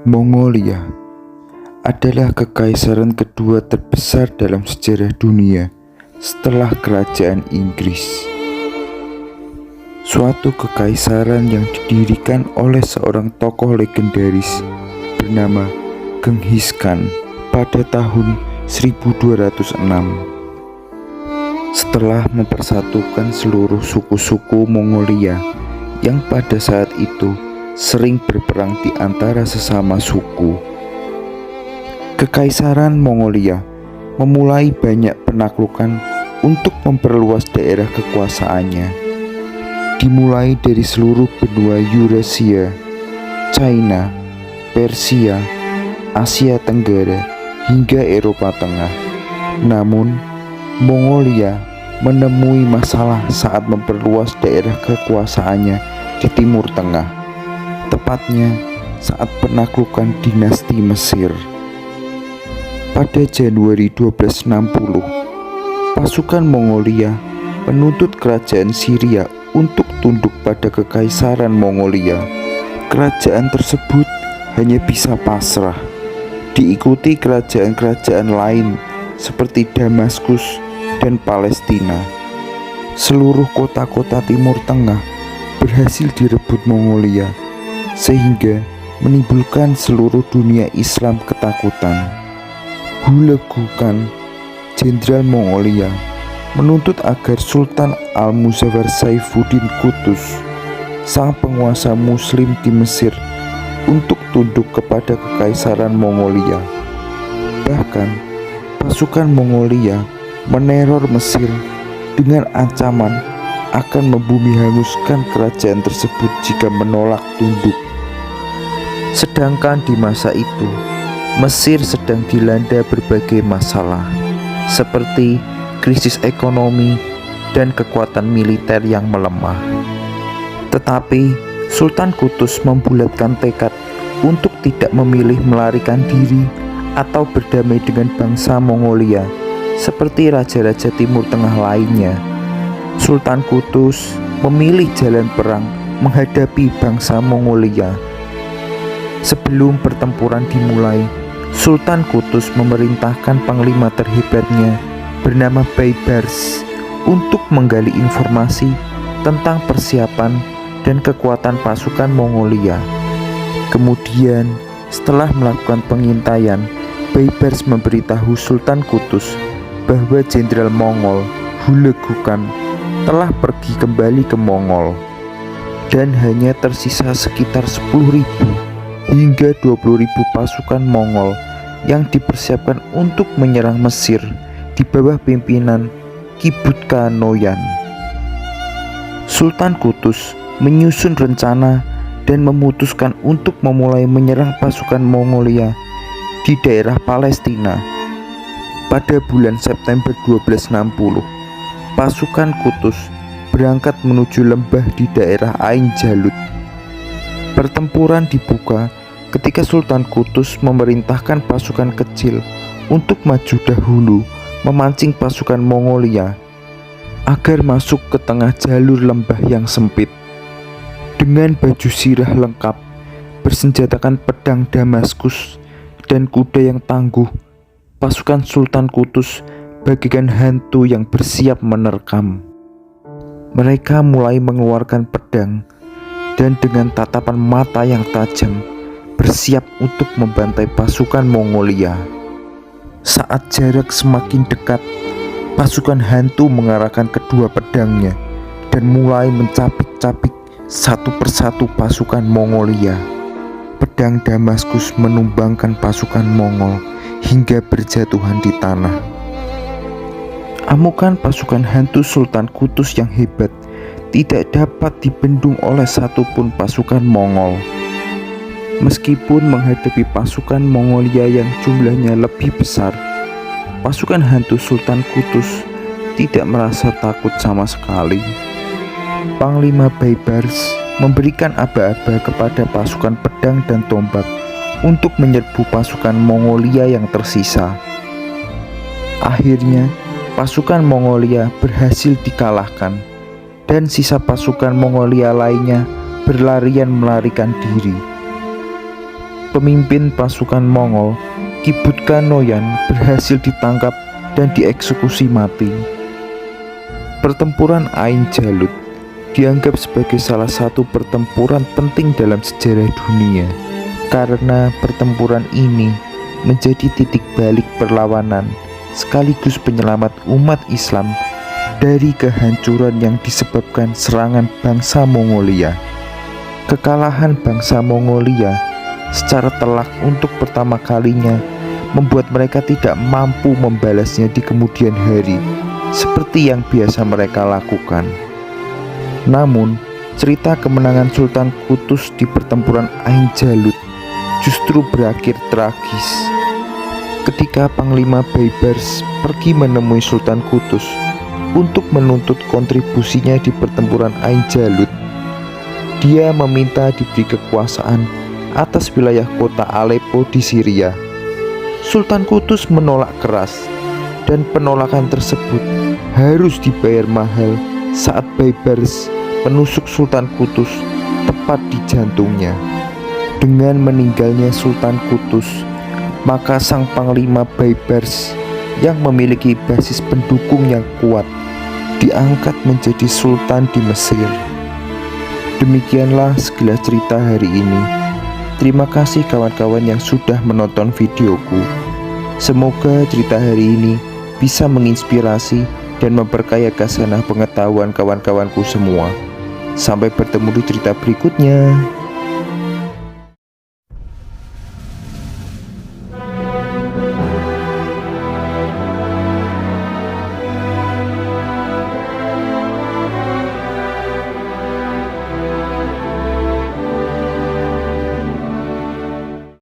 Mongolia adalah kekaisaran kedua terbesar dalam sejarah dunia setelah kerajaan Inggris. Suatu kekaisaran yang didirikan oleh seorang tokoh legendaris bernama Genghis Khan pada tahun 1206. Setelah mempersatukan seluruh suku-suku Mongolia yang pada saat itu sering berperang di antara sesama suku, Kekaisaran Mongolia memulai banyak penaklukan untuk memperluas daerah kekuasaannya, dimulai dari seluruh benua Eurasia, China, Persia, Asia Tenggara, hingga Eropa Tengah. Namun, Mongolia menemui masalah saat memperluas daerah kekuasaannya di Timur Tengah, tepatnya saat penaklukan dinasti Mesir. Pada Januari 1260, pasukan Mongolia menuntut kerajaan Syria untuk tunduk pada Kekaisaran Mongolia. Kerajaan tersebut hanya bisa pasrah, diikuti kerajaan-kerajaan lain seperti Damaskus dan Palestina. Seluruh kota-kota Timur Tengah berhasil direbut Mongolia, sehingga menimbulkan seluruh dunia Islam ketakutan. Hulagu Khan, jenderal Mongolia, menuntut agar Sultan Al-Muzaffar Saifuddin Qutuz, sang penguasa Muslim di Mesir, untuk tunduk kepada Kekaisaran Mongolia. Bahkan, pasukan Mongolia meneror Mesir dengan ancaman akan membumi hanguskan kerajaan tersebut jika menolak tunduk. Sedangkan di masa itu, Mesir sedang dilanda berbagai masalah, seperti krisis ekonomi dan kekuatan militer yang melemah. Tetapi Sultan Qutuz membulatkan tekad untuk tidak memilih melarikan diri atau berdamai dengan bangsa Mongolia seperti raja-raja Timur Tengah lainnya. Sultan Qutuz memilih jalan perang menghadapi bangsa Mongolia. Sebelum pertempuran dimulai, Sultan Qutuz memerintahkan panglima terhebatnya bernama Baibars untuk menggali informasi tentang persiapan dan kekuatan pasukan Mongolia. Kemudian, setelah melakukan pengintaian, Baibars memberitahu Sultan Qutuz bahwa jenderal Mongol Hulagu Khan telah pergi kembali ke Mongol dan hanya tersisa sekitar 10.000 hingga 20.000 pasukan Mongol yang dipersiapkan untuk menyerang Mesir di bawah pimpinan Kibutka Noyan. Sultan Qutuz menyusun rencana dan memutuskan untuk memulai menyerang pasukan Mongolia di daerah Palestina. Pada bulan September 1260, pasukan Qutuz berangkat menuju lembah di daerah Ain Jalut. Pertempuran dibuka ketika Sultan Qutuz memerintahkan pasukan kecil untuk maju dahulu memancing pasukan Mongolia agar masuk ke tengah jalur lembah yang sempit. Dengan baju sirah lengkap, bersenjatakan pedang Damaskus dan kuda yang tangguh, pasukan Sultan Qutuz bagaikan hantu yang bersiap menerkam. Mereka mulai mengeluarkan pedang dan dengan tatapan mata yang tajam bersiap untuk membantai pasukan Mongolia. Saat jarak semakin dekat, pasukan hantu mengarahkan kedua pedangnya dan mulai mencapik-capik satu persatu pasukan Mongolia. Pedang Damaskus menumbangkan pasukan Mongol hingga berjatuhan di tanah. Amukan pasukan hantu Sultan Qutuz yang hebat tidak dapat dibendung oleh satupun pasukan Mongol. Meskipun menghadapi pasukan Mongolia yang jumlahnya lebih besar, pasukan hantu Sultan Qutuz tidak merasa takut sama sekali. Panglima Baibars memberikan aba-aba kepada pasukan pedang dan tombak untuk menyerbu pasukan Mongolia yang tersisa. Akhirnya, pasukan Mongolia berhasil dikalahkan dan sisa pasukan Mongolia lainnya berlarian melarikan diri. pemimpin pasukan Mongol, Kibutka Noyan, berhasil ditangkap dan dieksekusi mati. Pertempuran Ain Jalut dianggap sebagai salah satu pertempuran penting dalam sejarah dunia, karena pertempuran ini menjadi titik balik perlawanan sekaligus penyelamat umat Islam dari kehancuran yang disebabkan serangan bangsa Mongolia. Kekalahan bangsa Mongolia secara telak untuk pertama kalinya membuat mereka tidak mampu membalasnya di kemudian hari seperti yang biasa mereka lakukan. Namun, cerita kemenangan Sultan Qutus di pertempuran Ain Jalut justru berakhir tragis. Ketika Panglima Baibars pergi menemui Sultan Qutus untuk menuntut kontribusinya di pertempuran Ain Jalut, dia meminta diberi kekuasaan atas wilayah kota Aleppo di Syria. Sultan Qutus menolak keras, dan penolakan tersebut harus dibayar mahal saat Baibars menusuk Sultan Qutus tepat di jantungnya. Dengan meninggalnya Sultan Qutus, maka sang Panglima Baibars yang memiliki basis pendukung yang kuat diangkat menjadi Sultan di Mesir. Demikianlah sekilas cerita hari ini. Terima kasih kawan-kawan yang sudah menonton videoku. Semoga cerita hari ini bisa menginspirasi dan memperkaya khazanah pengetahuan kawan-kawanku semua. Sampai bertemu di cerita berikutnya.